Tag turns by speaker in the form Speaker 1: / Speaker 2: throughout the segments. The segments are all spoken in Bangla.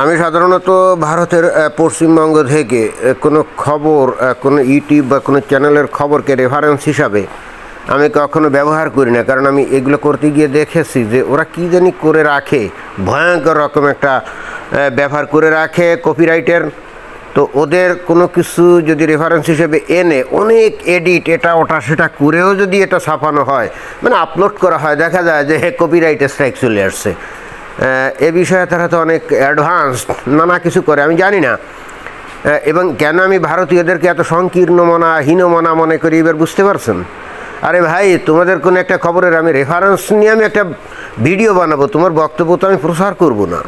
Speaker 1: আমি সাধারণত ভারতের পশ্চিমবঙ্গ থেকে কোনো খবর কোনো ইউটিউব বা কোনো চ্যানেলের খবরকে রেফারেন্স হিসাবে আমি কখনো ব্যবহার করি না, কারণ আমি এগুলো করতে গিয়ে দেখেছি যে ওরা কী জানি করে রাখে, ভয়ঙ্কর রকম একটা ব্যবহার করে রাখে কপিরাইটের। তো ওদের কোনো কিছু যদি রেফারেন্স হিসেবে এনে অনেক এডিট এটা ওটা সেটা করেও যদি এটা ছাপানো হয়, মানে আপলোড করা হয়, দেখা যায় যে কপিরাইটের স্ট্রাইক চলে আসছে। এ বিষয়ে তারা তো অনেক অ্যাডভান্স নানা কিছু করে, আমি জানি না। এবং কেন আমি ভারতীয়দেরকে এত সংকীর্ণ মনা হীনমনা মনে করি এবার বুঝতে পারছেন? আরে ভাই, তোমাদের কোনো একটা খবরের আমি রেফারেন্স নিয়ে আমি একটা ভিডিও বানাবো, তোমার বক্তব্য তো আমি প্রচার করব না।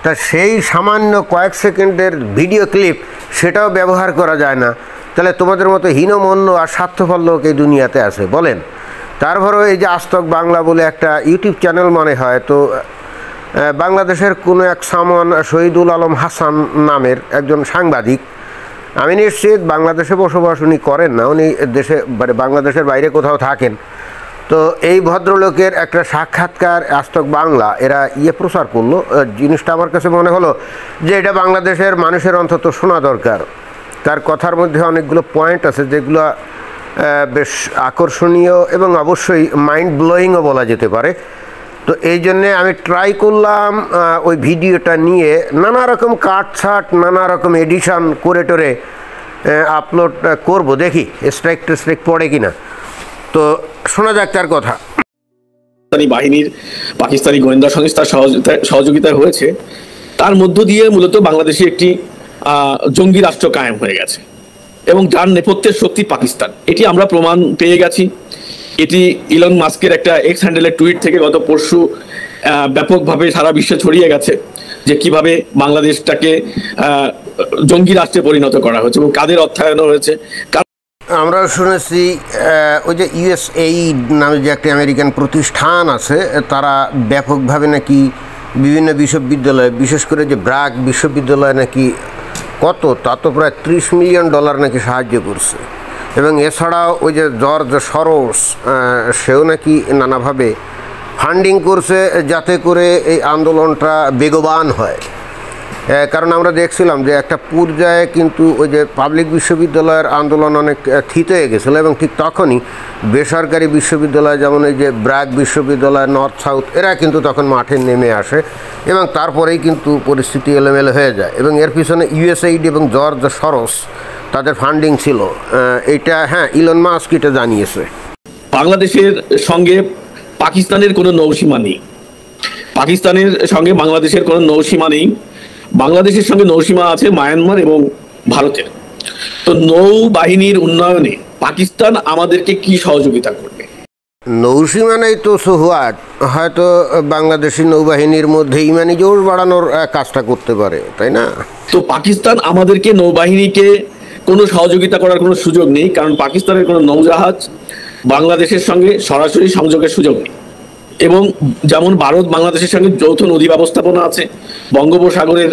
Speaker 1: তা সেই সামান্য কয়েক সেকেন্ডের ভিডিও ক্লিপ সেটাও ব্যবহার করা যায় না, তাহলে তোমাদের মতো হীনমন্য আর স্বার্থফল লোক এই দুনিয়াতে আছে বলেন? তারপরেও এই যে আজতক বাংলা বলে একটা ইউটিউব চ্যানেল মনে হয়, তো বাংলাদেশের কোনো এক সামন শহীদুল আলম হাসান নামের একজন সাংবাদিক, আমি নিশ্চিত বাংলাদেশে বসবাস উনি করেন না, উনি দেশে মানে বাংলাদেশের বাইরে কোথাও থাকেন। তো এই ভদ্রলোকের একটা সাক্ষাৎকার আজতক বাংলা এরা প্রচার করলো। জিনিসটা আমার কাছে মনে হলো যে এটা বাংলাদেশের মানুষের অন্তত শোনা দরকার। তার কথার মধ্যে অনেকগুলো পয়েন্ট আছে যেগুলো বেশ আকর্ষণীয় এবং অবশ্যই মাইন্ড ব্লোয়িংও বলা যেতে পারে। তো এই জন্যে আমি ট্রাই করলাম ওই ভিডিওটা নিয়ে নানা রকম কাটছাট নানা রকম এডিশন করে টোরে আপলোড করব, দেখি স্ট্রাইক টেস্ট্রাইক পড়ে কিনা। তো শোনা যাক তার কথা।
Speaker 2: বাহিনীর পাকিস্তানি গোয়েন্দা সংস্থার সহযোগিতা হয়েছে, তার মধ্য দিয়ে মূলত বাংলাদেশে একটি জঙ্গি রাষ্ট্র কায়েম হয়ে গেছে এবং যার নেপথ্যের শক্তি পাকিস্তান, এটি আমরা প্রমাণ পেয়ে গেছি। এটি ইলন মাস্কের একটা এক্স হ্যান্ডেলের টুইট থেকে গত পরশু ব্যাপকভাবে সারা বিশ্বে ছড়িয়ে গেছে যে কিভাবে বাংলাদেশটাকে জঙ্গি রাষ্ট্রে পরিণত করা হয়েছে এবং কাদের অর্থায়ন হয়েছে।
Speaker 1: আমরা শুনেছি ওই যে USAID নামে যে একটা আমেরিকান প্রতিষ্ঠান আছে, তারা ব্যাপকভাবে নাকি বিভিন্ন বিশ্ববিদ্যালয়, বিশেষ করে যে ব্র্যাক বিশ্ববিদ্যালয় নাকি কত তা তো প্রায় $30 মিলিয়ন নাকি সাহায্য করছে। এবং এছাড়াও ওই যে জর্জ সরোস সেও নাকি নানাভাবে ফান্ডিং করছে যাতে করে এই আন্দোলনটা বেগবান হয়। কারণ আমরা দেখছিলাম যে একটা পর্যায়ে কিন্তু ওই যে পাবলিক বিশ্ববিদ্যালয়ের আন্দোলন অনেক থিত হয়ে গেছিলো এবং ঠিক তখনই বেসরকারি বিশ্ববিদ্যালয় যেমন এই যে ব্র্যাক বিশ্ববিদ্যালয়, নর্থ সাউথ, এরা কিন্তু তখন মাঠে নেমে আসে এবং তারপরেই কিন্তু পরিস্থিতি এলোমেলো হয়ে যায়। এবং এর পিছনে USAID এবং জর্জ সরোস তাদের ফান্ডিং ছিল, এইটা হ্যাঁ ইলন মাস্ক এটা জানিয়েছে।
Speaker 2: বাংলাদেশের সঙ্গে পাকিস্তানের কোনো নৌসীমা নেই, পাকিস্তানের সঙ্গে বাংলাদেশের কোনো নৌসীমা নেই। বাংলাদেশের সঙ্গে নৌসীমা আছে মায়ানমার এবং ভারতের। তো নৌবাহিনীর উন্নয়নে পাকিস্তান আমাদেরকে কি সহযোগিতা করবে?
Speaker 1: নৌসীমা নেই তো সোহাট, হয়তো বাংলাদেশি নৌবাহিনীর মধ্যে ইমানি জোর বাড়ানোর কাজটা করতে পারে, তাই না?
Speaker 2: তো পাকিস্তান আমাদেরকে নৌবাহিনীকে কোনো সহযোগিতা করার কোনো সুযোগ নেই, কারণ পাকিস্তানের কোনো নৌজাহাজ বাংলাদেশের সঙ্গে সরাসরি সংযোগের সুযোগ নেই। এবং যেমন ভারত বাংলাদেশের সঙ্গে যৌথ নদী ব্যবস্থাপনা আছে, বঙ্গোপসাগরের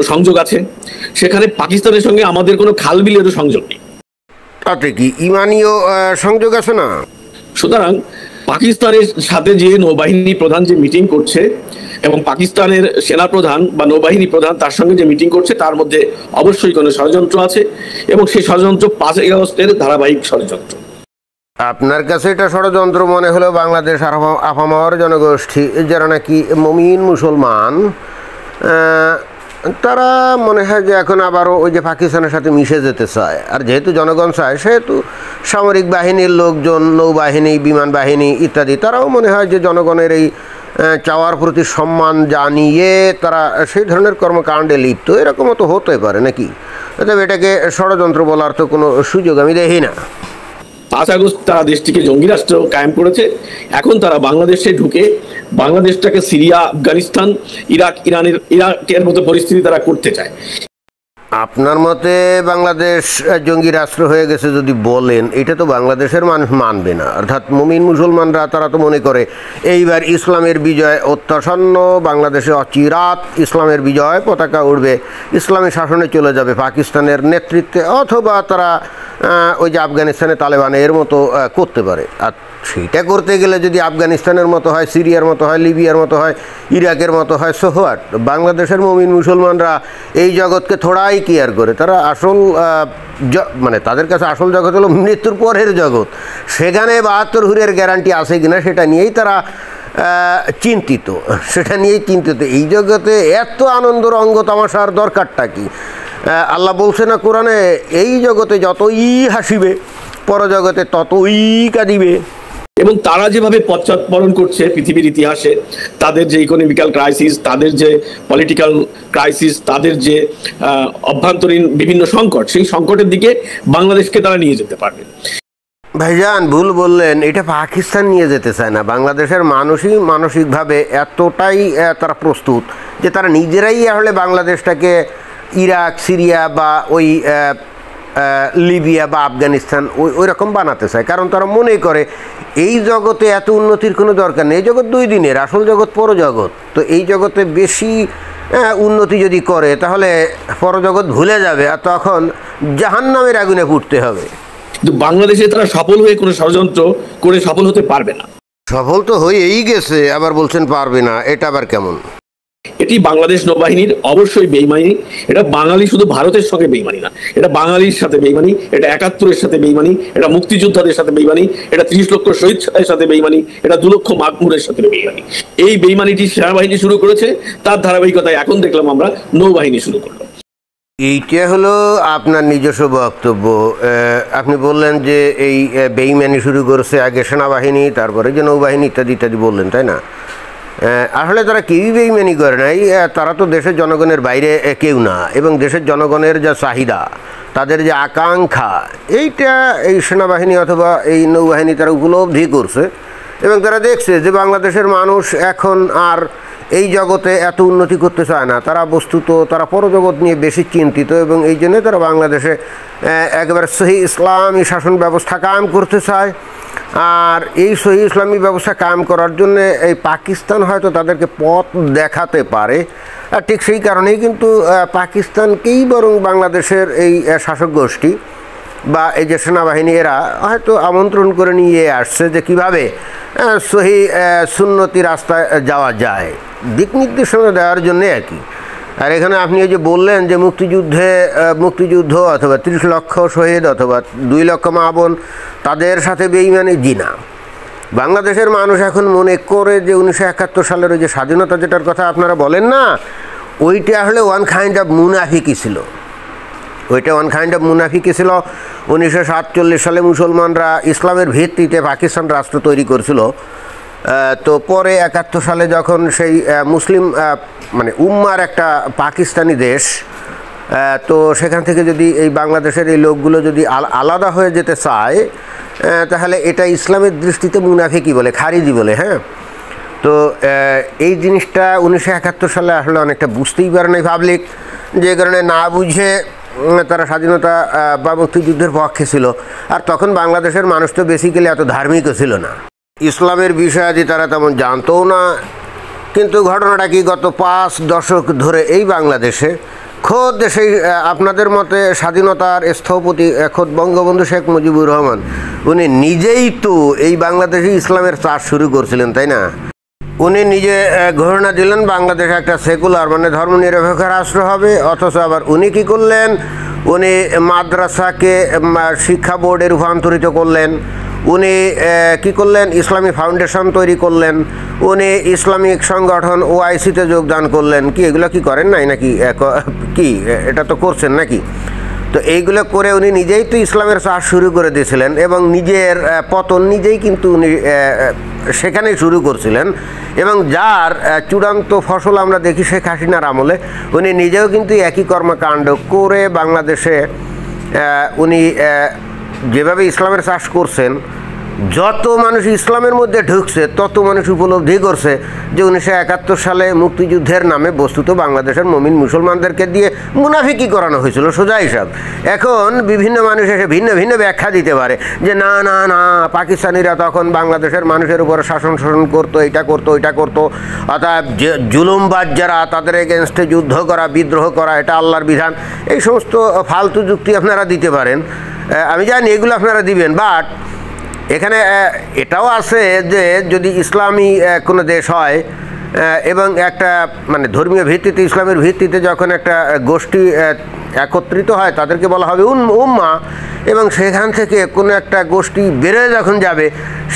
Speaker 2: সংযোগ আছে, সেখানে পাকিস্তানের সঙ্গে আমাদের কোনো খাল বিলেরও সংযোগ নেই।
Speaker 1: তাতে কি ইমানিও সংযোগ আছে না?
Speaker 2: সুতরাং পাকিস্তানের সাথে যে নৌবাহিনী প্রধান যে মিটিং করছে এবং পাকিস্তানের সেনাপ্রধান বা নৌবাহিনী প্রধান তার সঙ্গে যে মিটিং করছে, তার মধ্যে অবশ্যই কোনো ষড়যন্ত্র আছে এবং সেই ষড়যন্ত্র 5 আগস্টের ধারাবাহিক ষড়যন্ত্র।
Speaker 1: আপনার কাছে এটা ষড়যন্ত্র মনে হলেও বাংলাদেশ আপামর জনগোষ্ঠী যারা নাকি মুমিন মুসলমান, তারা মনে হয় যে এখন আবারও ওই যে পাকিস্তানের সাথে মিশে যেতে চায়। আর যেহেতু জনগণ চায়, সেহেতু সামরিক বাহিনীর লোকজন, নৌবাহিনী, বিমান বাহিনী ইত্যাদি, তারাও মনে হয় যে জনগণের এই চাওয়ার প্রতি সম্মান জানিয়ে তারা সেই ধরনের কর্মকাণ্ডে লিপ্ত। এরকমও তো হতে পারে নাকি? তবে এটাকে ষড়যন্ত্র বলার তো কোনো সুযোগ আমি দেখি না।
Speaker 2: 5 আগস্ট তারা দেশটিকে জঙ্গি রাষ্ট্র কায়েম করেছে, এখন তারা বাংলাদেশে ঢুকে বাংলাদেশটাকে সিরিয়া, আফগানিস্তান, ইরাকের মতো পরিস্থিতি তারা করতে চায়।
Speaker 1: আপনার মতে বাংলাদেশ জঙ্গি রাষ্ট্র হয়ে গেছে যদি বলেন, এটা তো বাংলাদেশের মানুষ মানবে না। অর্থাৎ মুমিন মুসলমানরা তারা তো মনে করে এইবার ইসলামের বিজয় অত্যাসন্ন, বাংলাদেশে অচিরাত ইসলামের বিজয় পতাকা উঠবে, ইসলামী শাসনে চলে যাবে পাকিস্তানের নেতৃত্বে, অথবা তারা ওই যে আফগানিস্তানে তালেবানের মতো করতে পারে। আর সেইটা করতে গেলে যদি আফগানিস্তানের মতো হয়, সিরিয়ার মতো হয়, লিবিয়ার মতো হয়, ইরাকের মতো হয়, সো হোয়াট? বাংলাদেশের মুমিন মুসলমানরা এই জগৎকে থোড়াই কেয়ার করে। তারা আসল মানে তাদের কাছে আসল জগৎ হলো মৃত্যুর পরের জগৎ। সেখানে 72 হুরের গ্যারান্টি আছে কিনা সেটা নিয়েই তারা চিন্তিত, এই জগতে এত আনন্দ রঙ্গ তামাশার দরকারটা কি? আল্লাহ বলছে না কোরআনে, এই জগতে যতই হাসিবে পরজগতে ততই কাঁদিবে।
Speaker 2: এবং তারা যেভাবে পশ্চাৎপরণ করছে পৃথিবীর ইতিহাসে, তাদের যে ইকোনমিক্যাল ক্রাইসিস, তাদের যে পলিটিক্যাল ক্রাইসিস, তাদের যে অভ্যন্তরীণ বিভিন্ন সংকট, সেই সংকটের দিকে বাংলাদেশকে তারা নিয়ে যেতে পারবে।
Speaker 1: ভাইজান ভুল বললেন, এটা পাকিস্তান নিয়ে যেতে চায় না। বাংলাদেশের মানুষই মানসিকভাবে এতটাই তারা প্রস্তুত যে তারা নিজেরাই আসলে বাংলাদেশটাকে ইরাক, সিরিয়া বা ওই লিবিয়া বা আফগানিস্তান ওই রকম বানাতে চায়। কারণ তারা মনে করে এই জগতে এত উন্নতির কোনো দরকার নেই, এই জগৎ 2 দিনের, আসল জগৎ পরজগৎ। তো এই জগতে বেশি উন্নতি যদি করে তাহলে পরজগৎ ভুলে যাবে, আর তখন জাহান্নামের আগুনে পুড়তে হবে।
Speaker 2: কিন্তু বাংলাদেশে তারা সফল হয়ে কোনো ষড়যন্ত্র করে সফল হতে পারবে না।
Speaker 1: সফল তো হয়েই গেছে, আবার বলছেন পারবে না, এটা আবার কেমন?
Speaker 2: এটি বাংলাদেশ নৌবাহিনীর অবশ্যই বেইমানি। এটা বাঙালি শুধু ভারতের সঙ্গে বেইমানি না, এটা বাঙালির সাথে বেইমানি, এটা 71-এর সাথে বেইমানি, এটা মুক্তিযোদ্ধাদের সাথে বেইমানি, এটা 30 লক্ষ শহীদ সাথে বেইমানি, এটা 2 লক্ষ মাগমুরের সাথে বেইমানি। এই বেইমানিটি সেনাবাহিনী শুরু করেছে, তার ধারাবাহিকতায় এখন দেখলাম আমরা নৌবাহিনী শুরু করলো।
Speaker 1: এইটা হলো আপনার নিজস্ব বক্তব্য। আপনি বললেন যে এই বেইমানি শুরু করেছে আগে সেনাবাহিনী, তারপরে যে নৌবাহিনী ইত্যাদি ইত্যাদি বললেন, তাই না? আসলে তারা কেউই বেইমানি করে নাই। তারা তো দেশের জনগণের বাইরে কেউ না, এবং দেশের জনগণের যা চাহিদা, তাদের যে আকাঙ্ক্ষা, এইটা এই সেনাবাহিনী অথবা এই নৌবাহিনী তারা উপলব্ধি করছে, এবং তারা দেখছে যে বাংলাদেশের মানুষ এখন আর এই জগতে এত উন্নতি করতে চায় না। তারা বস্তুত তারা পরজগৎ নিয়ে বেশি চিন্তিত, এবং এই জন্যে তারা বাংলাদেশে একেবারে সহি ইসলামী শাসন ব্যবস্থা কায়েম করতে চায়। আর এই সহি ইসলামী ব্যবস্থা কায়েম করার জন্য এই পাকিস্তান হয়তো তাদেরকে পথ দেখাতে পারে। আর ঠিক সেই কারণেই কিন্তু পাকিস্তানকেই বরং বাংলাদেশের এই শাসক গোষ্ঠী বা এই যে সেনাবাহিনী এরা হয়তো আমন্ত্রণ করে নিয়ে আসছে যে কীভাবে সহি সুন্নতি রাস্তায় যাওয়া যায়, দিক নির্দেশনা দেওয়ার জন্যে আর কি। আর এখানে আপনি এই যে বললেন যে মুক্তিযুদ্ধ অথবা 30 লক্ষ শহীদ অথবা 2 লক্ষ মা বোন তাদের সাথে বেইমানি, জি না। বাংলাদেশের মানুষ এখন মনে করে যে 1971 সালের ওই যে স্বাধীনতা যেটার কথা আপনারা বলেন না, ওইটা আসলে ওয়ান কাইন্ড অফ মুনাফিকি ছিল। 1947 সালে মুসলমানরা ইসলামের ভিত্তিতে পাকিস্তান রাষ্ট্র তৈরি করেছিল। তো পরে 71 সালে যখন সেই মুসলিম মানে উম্মার একটা পাকিস্তানি দেশ, তো সেখান থেকে যদি এই বাংলাদেশের এই লোকগুলো যদি আলাদা হয়ে যেতে চায়, তাহলে এটা ইসলামের দৃষ্টিতে মুনাফিকি বলে, খারিজি বলে। হ্যাঁ, তো এই জিনিসটা 1971 সালে আসলে অনেকটা বুঝতেই পারে নাই পাবলিক, যে কারণে না বুঝে তারা স্বাধীনতা বা মুক্তিযুদ্ধের পক্ষে ছিল। আর তখন বাংলাদেশের মানুষ তো বেসিক্যালি এত ধার্মিকও ছিল না, ইসলামের বিষয়াদি তারা তেমন জানতও না। কিন্তু ঘটনাটা কি, গত 5 দশক ধরে এই বাংলাদেশে খোদ সেই আপনাদের মতে স্বাধীনতার স্থপতি খোদ বঙ্গবন্ধু শেখ মুজিবুর রহমান, উনি নিজেই তো এই বাংলাদেশে ইসলামের চাষ শুরু করছিলেন, তাই না? উনি নিজে ঘোষণা দিলেন বাংলাদেশ একটা সেকুলার মানে ধর্মনিরপেক্ষ রাষ্ট্র হবে, অথচ আবার উনি কী করলেন, উনি মাদ্রাসাকে শিক্ষা বোর্ডে রূপান্তরিত করলেন। উনি কী করলেন, ইসলামী ফাউন্ডেশন তৈরি করলেন। উনি ইসলামিক সংগঠন OIC-তে যোগদান করলেন। কি এগুলো কি করেন নাই নাকি? কি এটা তো করছেন নাকি? তো এইগুলো করে উনি নিজেই তো ইসলামের চাষ শুরু করে দিয়েছিলেন, এবং নিজের পতন নিজেই কিন্তু উনি সেখানেই শুরু করছিলেন। এবং যার চূড়ান্ত ফসল আমরা দেখি শেখ হাসিনার আমলে, উনি নিজেও কিন্তু একই কর্মকাণ্ড করে বাংলাদেশে উনি যেভাবে ইসলামের চাষ করছেন, যত মানুষ ইসলামের মধ্যে ঢুকছে তত মানুষ উপলব্ধি করছে যে 1971 সালে মুক্তিযুদ্ধের নামে বস্তুত বাংলাদেশের মুমিন মুসলমানদেরকে দিয়ে মুনাফিকি করানো হয়েছিল, সোজা হিসাব। এখন বিভিন্ন মানুষ এসে ভিন্ন ভিন্ন ব্যাখ্যা দিতে পারে যে না না না, পাকিস্তানিরা তখন বাংলাদেশের মানুষের উপর শাসন করতো, এটা করতো ওইটা করতো, অর্থাৎ যে জুলুমবাজ যারা তাদের এগেনস্টে যুদ্ধ করা, বিদ্রোহ করা, এটা আল্লাহর বিধান। এই সমস্ত ফালতু যুক্তি আপনারা দিতে পারেন, আমি জানি এগুলো আপনারা দিবেন, বাট এখানে এটাও আছে যে যদি ইসলামী কোনো দেশ হয় এবং একটা মানে ধর্মীয় ভিত্তিতে ইসলামের ভিত্তিতে যখন একটা গোষ্ঠী একত্রিত হয় তাদেরকে বলা হবে উম্মা, এবং সেখান থেকে কোনো একটা গোষ্ঠী বেড়ে যখন যাবে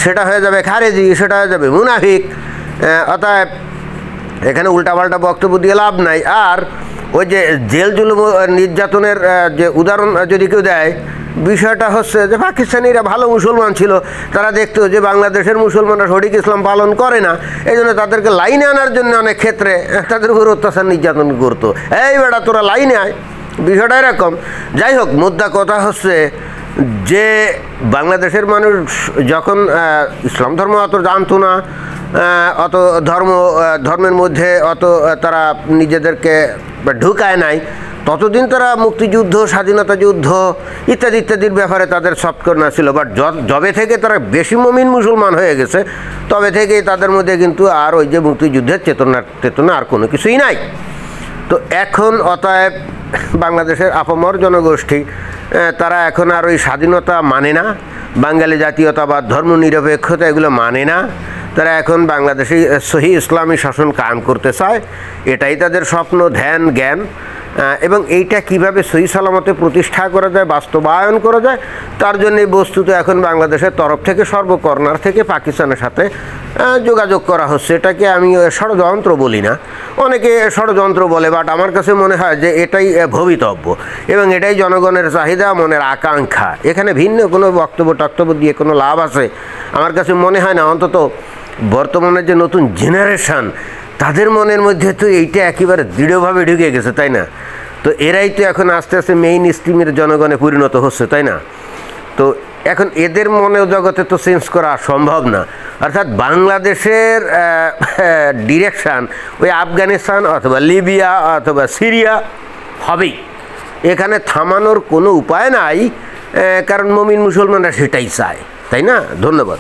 Speaker 1: সেটা হয়ে যাবে খারেজি, সেটা হয়ে যাবে মুনাফিক। অতএব এখানে উল্টাপাল্টা বক্তব্য দিয়ে লাভ নাই। আর ওই যে জেল জুলুম নির্যাতনের যে উদাহরণ যদি কেউ দেয়, বিষয়টা হচ্ছে যে পাকিস্তানিরা ভালো মুসলমান ছিল, তারা দেখতো যে বাংলাদেশের মুসলমানরা সঠিক ইসলাম পালন করে না, এই জন্য তাদেরকে লাইনে আনার জন্য অনেক ক্ষেত্রে তাদের উপর অত্যাচার নির্যাতন করতো। এই বেটা তোরা লাইনে আয়, বিষয়টা এরকম। যাই হোক, মুদ্রা কথা হচ্ছে যে বাংলাদেশের মানুষ যখন ইসলাম ধর্ম অত জানতো না, অত ধর্মের মধ্যে অত তারা নিজেদেরকে ঢুকায় নাই, ততদিন তারা মুক্তিযুদ্ধ, স্বাধীনতা যুদ্ধ ইত্যাদি ইত্যাদির ব্যাপারে তাদের সফটকর্নার ছিল। বাট যবে থেকে তারা বেশি মুমিন মুসলমান হয়ে গেছে তবে থেকেই তাদের মধ্যে কিন্তু আর ওই যে মুক্তিযুদ্ধের চেতনা আর কোনো কিছুই নাই। তো এখন অতএব বাংলাদেশের আপামর জনগোষ্ঠী তারা এখন আর ওই স্বাধীনতা মানে না, বাঙালি জাতীয়তাবাদ, ধর্মনিরপেক্ষতা এগুলো মানে না। তারা এখন বাংলাদেশে সহি ইসলামী শাসন কায়েম করতে চায়, এটাই তাদের স্বপ্ন, ধ্যান, জ্ঞান। এবং এইটা কিভাবে সহি সালামতে প্রতিষ্ঠা করা যায়, বাস্তবায়ন করা যায়, তার জন্য বস্তুত এখন বাংলাদেশের তরফ থেকে সর্বকর্নার থেকে পাকিস্তানের সাথে যোগাযোগ করা হচ্ছে। এটাকে আমি ষড়যন্ত্র বলি না, অনেকে ষড়যন্ত্র বলে, বাট আমার কাছে মনে হয় যে এটাই ভবিতব্য এবং এটাই জনগণের চাহিদা, মনের আকাঙ্ক্ষা। এখানে ভিন্ন কোনো বক্তব্য দিয়ে কোনো লাভ আছে আমার কাছে মনে হয় না। অন্তত বর্তমানে যে নতুন জেনারেশন, তাদের মনের মধ্যে তো এইটা একেবারে দৃঢ়ভাবে ঢুকে গেছে, তাই না? তো এরাই তো এখন আস্তে আস্তে মেইন স্ট্রিমের জনগণে পরিণত হচ্ছে, তাই না? তো এখন এদের মনের জগতে তো চেঞ্জ করা সম্ভব না। অর্থাৎ বাংলাদেশের ডিরেকশান ওই আফগানিস্তান অথবা লিবিয়া অথবা সিরিয়া হবেই, এখানে থামানোর কোনো উপায় নাই, কারণ মুমিন মুসলমানরা সেটাই চায়, তাই না? ধন্যবাদ।